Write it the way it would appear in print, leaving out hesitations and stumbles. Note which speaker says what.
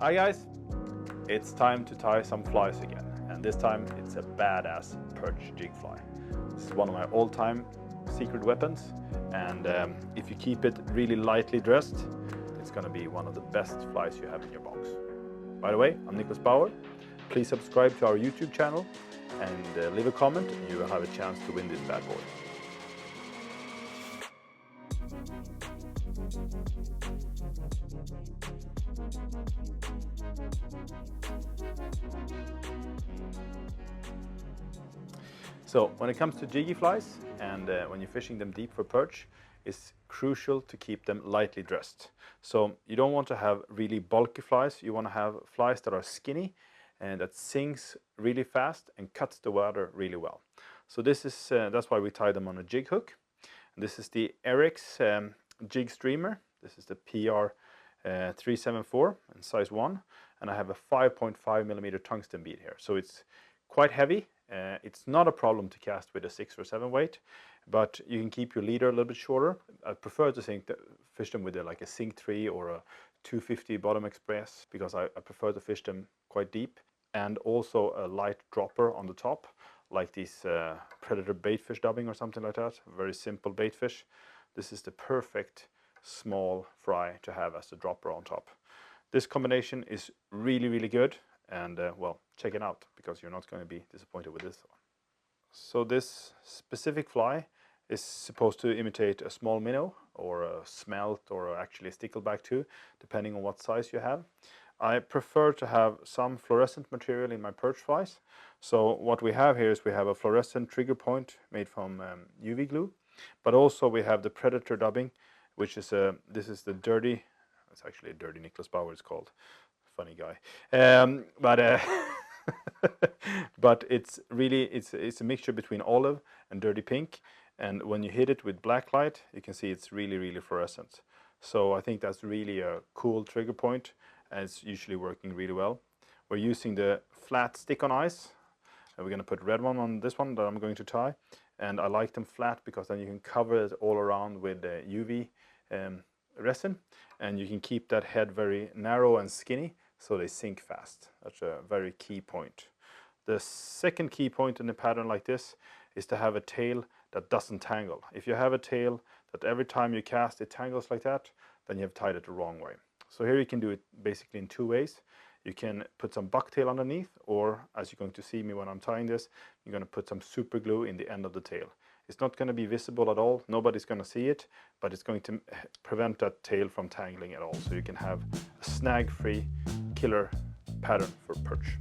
Speaker 1: Hi guys, it's time to tie some flies again, and this time it's a badass perch jig fly. This is one of my all-time secret weapons, and if you keep it really lightly dressed, it's gonna be one of the best flies you have in your box. By the way, I'm Nicholas Bauer. Please subscribe to our YouTube channel and leave a comment, and you will have a chance to win this bad boy. So when it comes to jiggy flies and when you're fishing them deep for perch, it's crucial to keep them lightly dressed. So you don't want to have really bulky flies. You want to have flies that are skinny and that sinks really fast and cuts the water really well. So this is that's why we tie them on a jig hook. And this is the Ahrex jig streamer. This is the PR 374 in size 1, and I have a 5.5 millimeter tungsten bead here. So it's quite heavy. It's not a problem to cast with a 6 or 7 weight, but you can keep your leader a little bit shorter. I prefer to fish them with like a Sink 3 or a 250 bottom express, because I prefer to fish them quite deep, and also a light dropper on the top, like these Predator baitfish dubbing or something like that. Very simple baitfish. This is the perfect small fry to have as a dropper on top. This combination is really good, and well, check it out because you're not going to be disappointed with this one. So this specific fly is supposed to imitate a small minnow or a smelt or actually a stickleback too, depending on what size you have. I prefer to have some fluorescent material in my perch flies. So what we have here is we have a fluorescent trigger point made from UV glue, but also we have the Predatordubbing, which is this is the dirty. It's actually a dirty Nicholas Bauer. It's called. Funny guy, but it's really it's a mixture between olive and dirty pink, and when you hit it with black light, you can see it's really fluorescent. So I think that's really a cool trigger point, and it's usually working really well. We're using the flat stick on ice, and we're going to put red one on this one that I'm going to tie, and I like them flat because then you can cover it all around with the UV resin, and you can keep that head very narrow and skinny, so they sink fast. That's a very key point. The second key point in a pattern like this is to have a tail that doesn't tangle. If you have a tail that every time you cast it tangles like that, then you have tied it the wrong way. So here you can do it basically in 2 ways. You can put some bucktail underneath, or as you're going to see me when I'm tying this, you're going to put some super glue in the end of the tail. It's not going to be visible at all, nobody's going to see it, but it's going to prevent that tail from tangling at all. So you can have a snag-free killer pattern for perch.